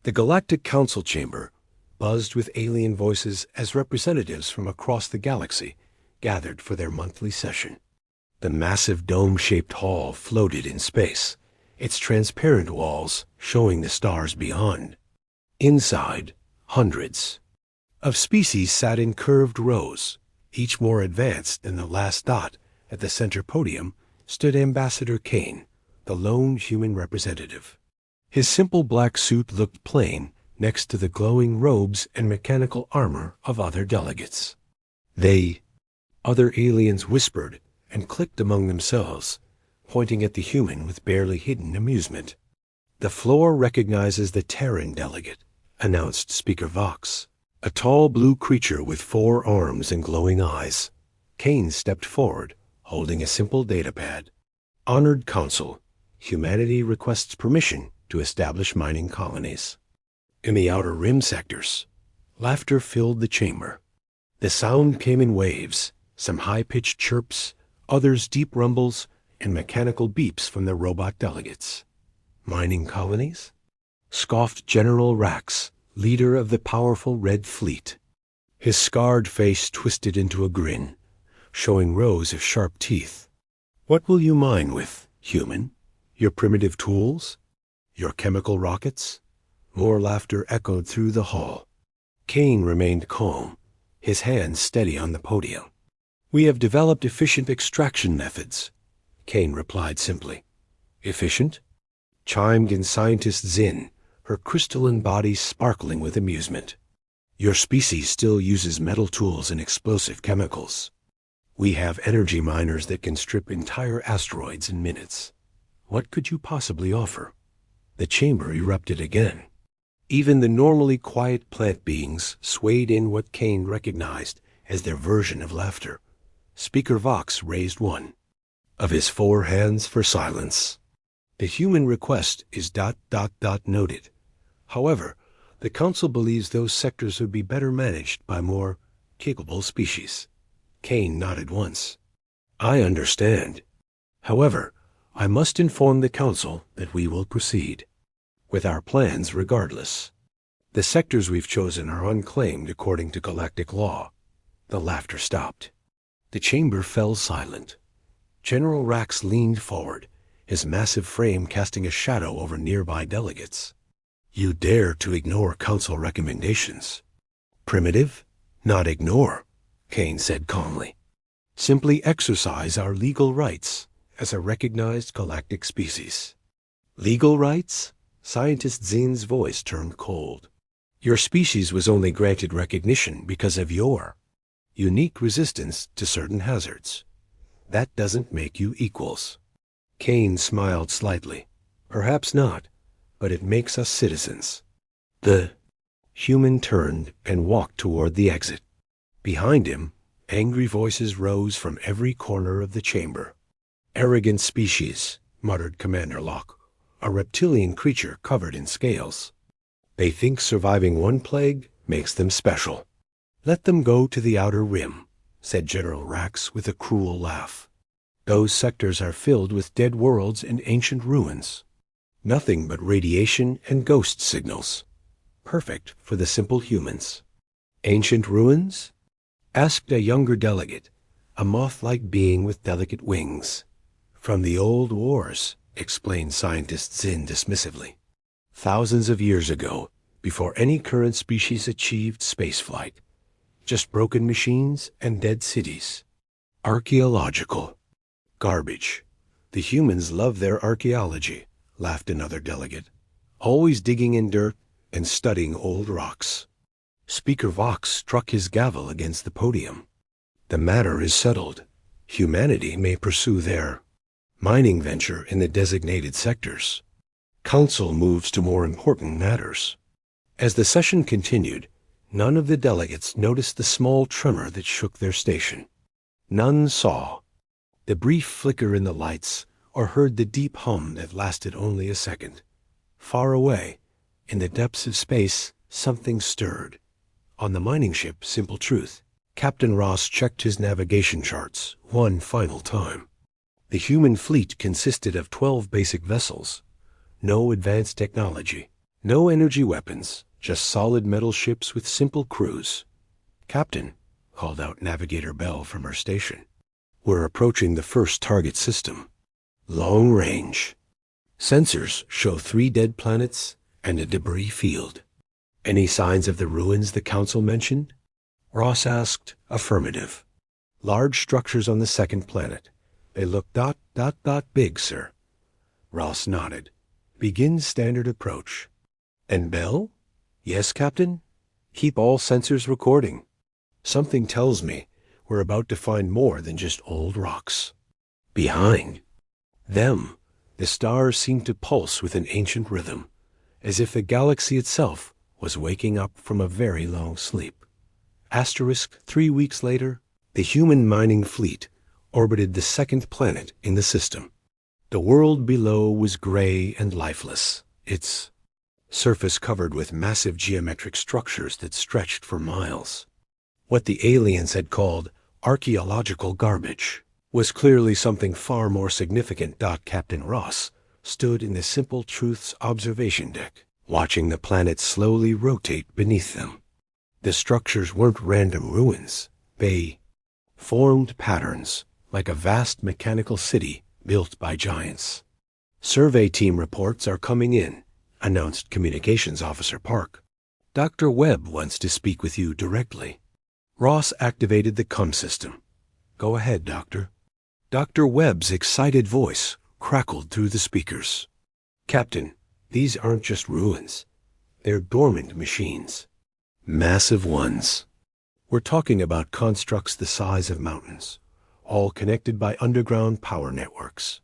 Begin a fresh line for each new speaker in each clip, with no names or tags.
The Galactic Council chamber buzzed with alien voices as representatives from across the galaxy gathered for their monthly session. The massive dome-shaped hall floated in space, its transparent walls showing the stars beyond. Inside, hundreds of species sat in curved rows. Each more advanced than the last dot. At the center podium stood Ambassador Kane, the lone human representative. His simple black suit looked plain next to the glowing robes and mechanical armor of other delegates. Other aliens whispered and clicked among themselves, pointing at the human with barely hidden amusement. "The floor recognizes the Terran delegate," announced Speaker Vox, a tall blue creature with 4 arms and glowing eyes. Kane stepped forward, holding a simple datapad. "Honored Council, humanity requests permission to establish mining colonies." In the outer rim sectors, laughter filled the chamber. The sound came in waves, some high-pitched chirps, others deep rumbles, and mechanical beeps from the robot delegates. "Mining colonies?" scoffed General Rax, leader of the powerful Red Fleet. His scarred face twisted into a grin, showing rows of sharp teeth. "What will you mine with, human? Your primitive tools? Your chemical rockets?" More laughter echoed through the hall. Kane remained calm, his hands steady on the podium. "We have developed efficient extraction methods," Kane replied simply. "Efficient?" chimed in Scientist Zin, her crystalline body sparkling with amusement. "Your species still uses metal tools and explosive chemicals. We have energy miners that can strip entire asteroids in minutes. What could you possibly offer?" The chamber erupted again. Even the normally quiet plant beings swayed in what Kane recognized as their version of laughter. Speaker Vox raised one of his 4 hands for silence. "The human request is ... noted. However, the Council believes those sectors would be better managed by more capable species." Kane nodded once. "I understand. However, I must inform the Council that we will proceed with our plans regardless. The sectors we've chosen are unclaimed according to galactic law." The laughter stopped. The chamber fell silent. General Rax leaned forward, his massive frame casting a shadow over nearby delegates. "You dare to ignore Council recommendations." "Primitive? Not ignore," Kane said calmly. "Simply exercise our legal rights as a recognized galactic species." "Legal rights?" Scientist Zin's voice turned cold. "Your species was only granted recognition because of your unique resistance to certain hazards. That doesn't make you equals." Kane smiled slightly. "Perhaps not, but it makes us citizens." The human turned and walked toward the exit. Behind him, angry voices rose from every corner of the chamber. "Arrogant species," muttered Commander Locke, a reptilian creature covered in scales. "They think surviving one plague makes them special." "Let them go to the outer rim," said General Rax with a cruel laugh. "Those sectors are filled with dead worlds and ancient ruins. Nothing but radiation and ghost signals. Perfect for the simple humans." "Ancient ruins?" asked a younger delegate, a moth-like being with delicate wings. "From the old wars," explained Scientist Zin dismissively. "Thousands of years ago, before any current species achieved spaceflight. Just broken machines and dead cities. Archaeological garbage. The humans love their archaeology," laughed another delegate. "Always digging in dirt and studying old rocks." Speaker Vox struck his gavel against the podium. "The matter is settled. Humanity may pursue their mining venture in the designated sectors. Council moves to more important matters." As the session continued, none of the delegates noticed the small tremor that shook their station. None saw the brief flicker in the lights or heard the deep hum that lasted only a second. Far away, in the depths of space, something stirred. On the mining ship Simple Truth, Captain Ross checked his navigation charts one final time. The human fleet consisted of 12 basic vessels. No advanced technology, No energy weapons, just solid metal ships with simple crews. "Captain," called out Navigator Bell from her station. "We're approaching the first target system. Long range. Sensors show 3 dead planets and a debris field. Any signs of the ruins the Council mentioned?" Ross asked. "Affirmative. Large structures on the second planet. They look ... big, sir." Ross nodded. "Begin standard approach." "And Bell?" "Yes, Captain. Keep all sensors recording. Something tells me we're about to find more than just old rocks." Behind them, the stars seemed to pulse with an ancient rhythm, as if the galaxy itself was waking up from a very long sleep. 3 weeks later, the human mining fleet orbited the second planet in the system. The world below was gray and lifeless, its surface covered with massive geometric structures that stretched for miles. What the aliens had called archaeological garbage was clearly something far more significant. Captain Ross stood in the Simple Truth's observation deck, watching the planet slowly rotate beneath them. The structures weren't random ruins. They formed patterns, like a vast mechanical city built by giants. "Survey team reports are coming in," announced Communications Officer Park. "Dr. Webb wants to speak with you directly." Ross activated the COM system. "Go ahead, Doctor." Dr. Webb's excited voice crackled through the speakers. "Captain, these aren't just ruins. They're dormant machines. Massive ones. We're talking about constructs the size of mountains, all connected by underground power networks."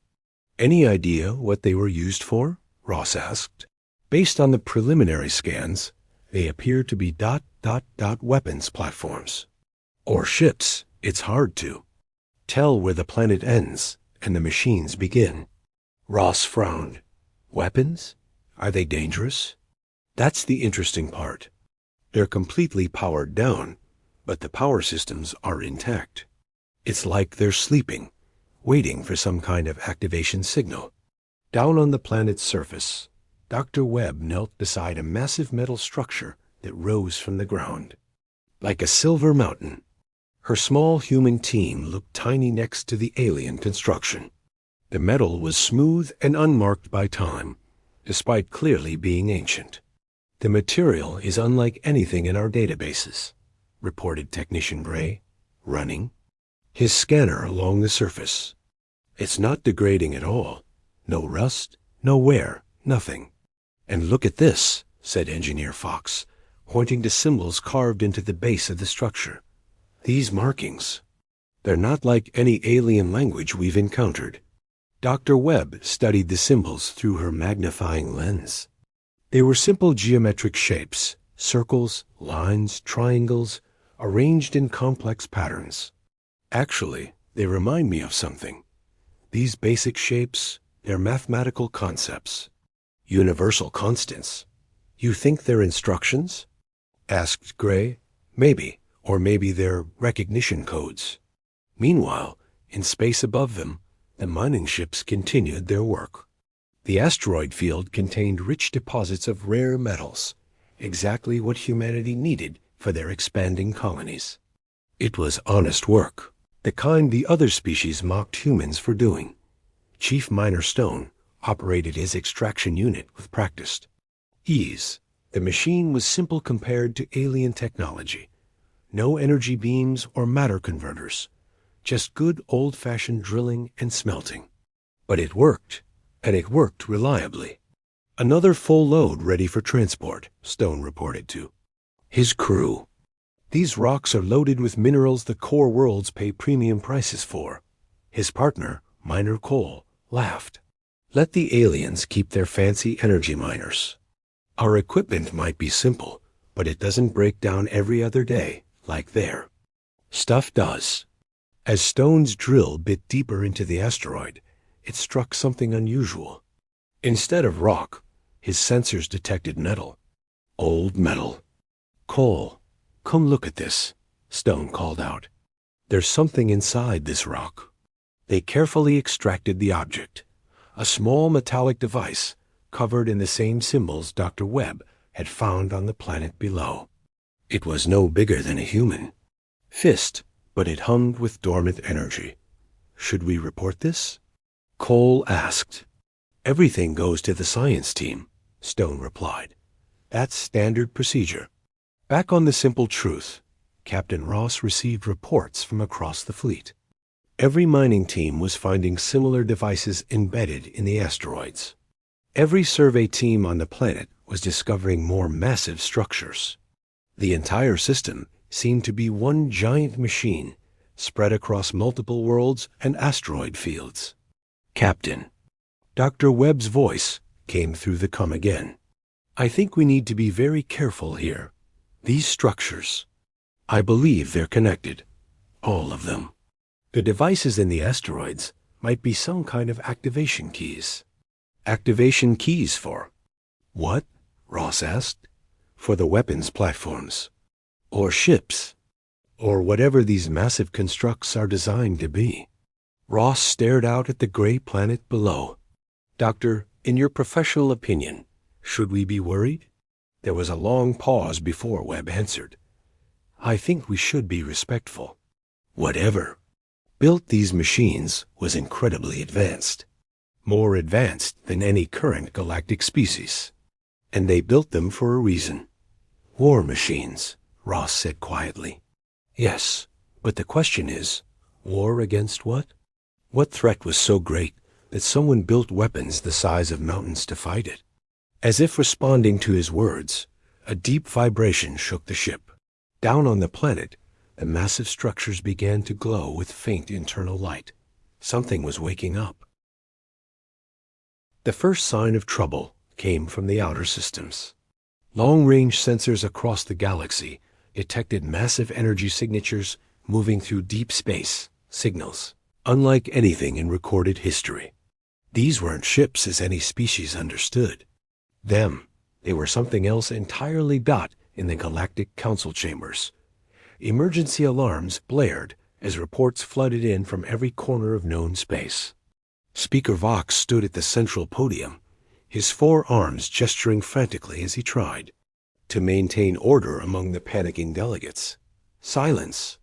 "Any idea what they were used for?" Ross asked. "Based on the preliminary scans, they appear to be ... weapons platforms. Or ships. It's hard to tell where the planet ends and the machines begin." Ross frowned. "Weapons? Are they dangerous?" "That's the interesting part. They're completely powered down, but the power systems are intact. It's like they're sleeping, waiting for some kind of activation signal." Down on the planet's surface, Dr. Webb knelt beside a massive metal structure that rose from the ground. Like a silver mountain, her small human team looked tiny next to the alien construction. The metal was smooth and unmarked by time, despite clearly being ancient. "The material is unlike anything in our databases," reported Technician Gray, running his scanner along the surface. "It's not degrading at all. No rust, no wear, nothing." "And look at this," said Engineer Fox, pointing to symbols carved into the base of the structure. "These markings. They're not like any alien language we've encountered." Dr. Webb studied the symbols through her magnifying lens. They were simple geometric shapes, circles, lines, triangles, arranged in complex patterns. "Actually, they remind me of something. These basic shapes, they're mathematical concepts. Universal constants." "You think they're instructions?" asked Gray. "Maybe, or maybe they're recognition codes." Meanwhile, in space above them, the mining ships continued their work. The asteroid field contained rich deposits of rare metals, exactly what humanity needed for their expanding colonies. It was honest work, the kind the other species mocked humans for doing. Chief Miner Stone operated his extraction unit with practiced ease. The machine was simple compared to alien technology. No energy beams or matter converters, just good old-fashioned drilling and smelting. But it worked, and it worked reliably. "Another full load ready for transport," Stone reported to his crew. "These rocks are loaded with minerals the core worlds pay premium prices for." His partner, Miner Cole, laughed. "Let the aliens keep their fancy energy miners. Our equipment might be simple, but it doesn't break down every other day like their stuff does." As Stone's drill bit deeper into the asteroid, it struck something unusual. Instead of rock, his sensors detected metal. Old metal. "Cole, come look at this," Stone called out. "There's something inside this rock." They carefully extracted the object, a small metallic device covered in the same symbols Dr. Webb had found on the planet below. It was no bigger than a human fist, but it hummed with dormant energy. Should we report this? Cole asked. Everything goes to the science team, Stone replied. That's standard procedure. Back on the Simple Truth, Captain Ross received reports from across the fleet. Every mining team was finding similar devices embedded in the asteroids. Every survey team on the planet was discovering more massive structures. The entire system seemed to be one giant machine spread across multiple worlds and asteroid fields. Captain, Dr. Webb's voice came through the comm again. I think we need to be very careful here. These structures, I believe they're connected. All of them. The devices in the asteroids might be some kind of activation keys. Activation keys for? What? Ross asked. For the weapons platforms. Or ships. Or whatever these massive constructs are designed to be. Ross stared out at the gray planet below. Doctor, in your professional opinion, should we be worried? There was a long pause before Webb answered. I think we should be respectful. Whatever built these machines was incredibly advanced. More advanced than any current galactic species. And they built them for a reason. War machines, Ross said quietly. Yes, but the question is, war against what? What threat was so great that someone built weapons the size of mountains to fight it? As if responding to his words, a deep vibration shook the ship. Down on the planet, the massive structures began to glow with faint internal light. Something was waking up. The first sign of trouble came from the outer systems. Long-range sensors across the galaxy detected massive energy signatures moving through deep space, signals, unlike anything in recorded history. These weren't ships as any species understood. They were something else entirely. In the Galactic Council chambers, emergency alarms blared as reports flooded in from every corner of known space. Speaker Vox stood at the central podium, his 4 arms gesturing frantically as he tried to maintain order among the panicking delegates. Silence!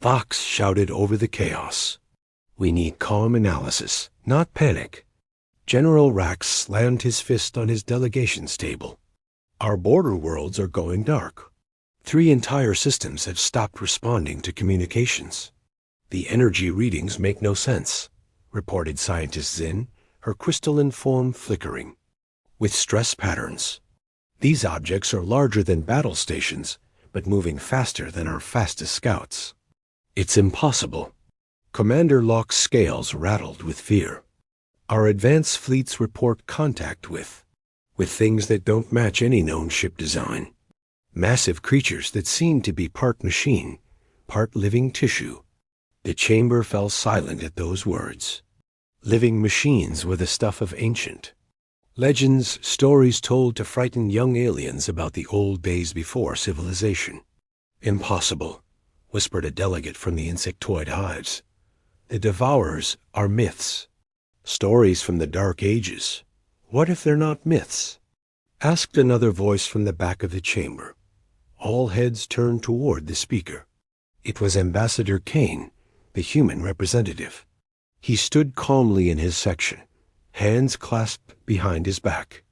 Vox shouted over the chaos. We need calm analysis, not panic. General Rax slammed his fist on his delegation's table. Our border worlds are going dark. 3 entire systems have stopped responding to communications. The energy readings make no sense, reported Scientist Zinn, her crystalline form flickering. With stress patterns. These objects are larger than battle stations, but moving faster than our fastest scouts. It's impossible. Commander Locke's scales rattled with fear. Our advanced fleets report contact with things that don't match any known ship design. Massive creatures that seem to be part machine, part living tissue. The chamber fell silent at those words. Living machines were the stuff of ancient. Legends, stories told to frighten young aliens about the old days before civilization. Impossible, whispered a delegate from the insectoid hives. The Devourers are myths. Stories from the Dark Ages. What if they're not myths? Asked another voice from the back of the chamber. All heads turned toward the speaker. It was Ambassador Kane, the human representative. He stood calmly in his section, hands clasped behind his back.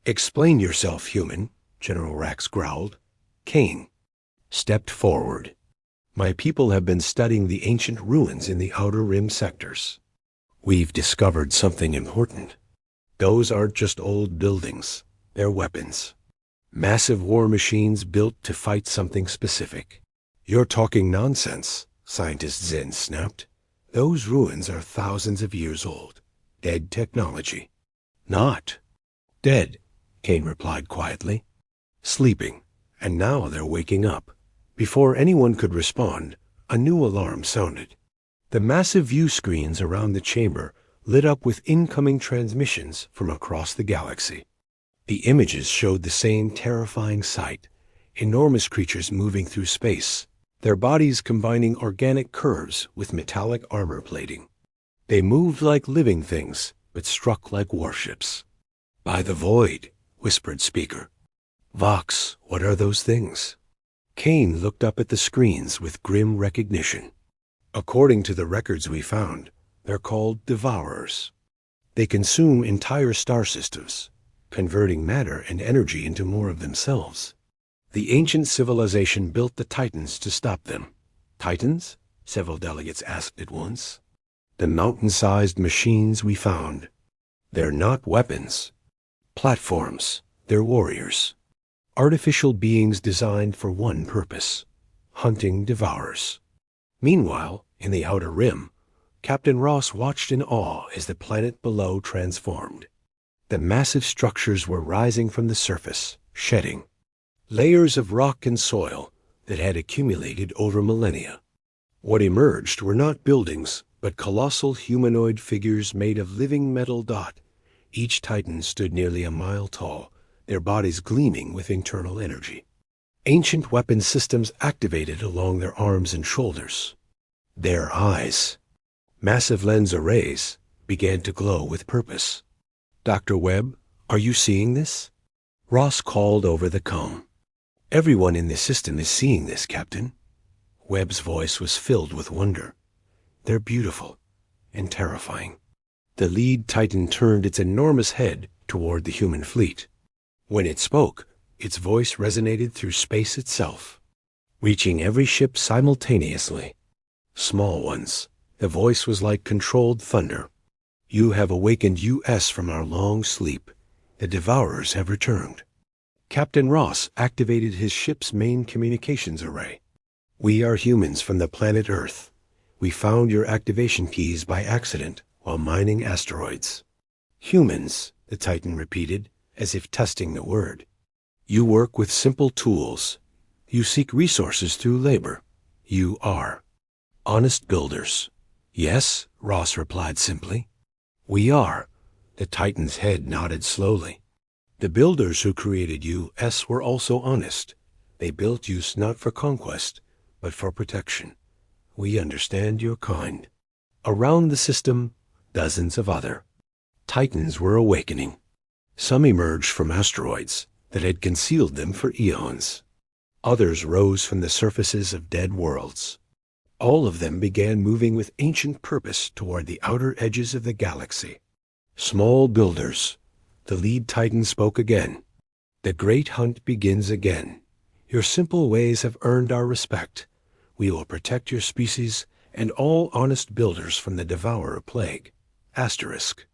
Explain yourself, human, General Rax growled. Kane stepped forward. My people have been studying the ancient ruins in the Outer Rim sectors. We've discovered something important. Those aren't just old buildings. They're weapons. Massive war machines built to fight something specific. You're talking nonsense, Scientist Zinn snapped. Those ruins are thousands of years old. Dead technology. Not dead, Kane replied quietly. Sleeping, and now they're waking up. Before anyone could respond, a new alarm sounded. The massive view screens around the chamber lit up with incoming transmissions from across the galaxy. The images showed the same terrifying sight, enormous creatures moving through space, their bodies combining organic curves with metallic armor plating. They moved like living things, but struck like warships. By the void, whispered Speaker. Vox, what are those things? Kane looked up at the screens with grim recognition. According to the records we found, they're called devourers. They consume entire star systems, converting matter and energy into more of themselves. The ancient civilization built the Titans to stop them. Titans? Several delegates asked at once. The mountain-sized machines we found. They're not weapons. Platforms. They're warriors. Artificial beings designed for one purpose: hunting devourers. Meanwhile, in the outer rim, Captain Ross watched in awe as the planet below transformed. The massive structures were rising from the surface, shedding layers of rock and soil that had accumulated over millennia. What emerged were not buildings, but colossal humanoid figures made of living metal dot. Each Titan stood nearly a mile tall, their bodies gleaming with internal energy. Ancient weapon systems activated along their arms and shoulders. Their eyes, massive lens arrays, began to glow with purpose. Dr. Webb, are you seeing this? Ross called over the comb. Everyone in the system is seeing this, Captain. Webb's voice was filled with wonder. They're beautiful and terrifying. The lead Titan turned its enormous head toward the human fleet. When it spoke, its voice resonated through space itself, reaching every ship simultaneously. Small ones, the voice was like controlled thunder. You have awakened US from our long sleep. The Devourers have returned. Captain Ross activated his ship's main communications array. We are humans from the planet Earth. We found your activation keys by accident while mining asteroids. Humans, the Titan repeated, as if testing the word. You work with simple tools. You seek resources through labor. You are honest builders. Yes, Ross replied simply. We are. The Titan's head nodded slowly. The builders who created US were also honest. They built you not for conquest, but for protection. We understand your kind. Around the system, dozens of other Titans were awakening. Some emerged from asteroids that had concealed them for eons. Others rose from the surfaces of dead worlds. All of them began moving with ancient purpose toward the outer edges of the galaxy. Small builders, the lead Titan spoke again. The great hunt begins again. Your simple ways have earned our respect. We will protect your species and all honest builders from the devourer plague. Asterisk.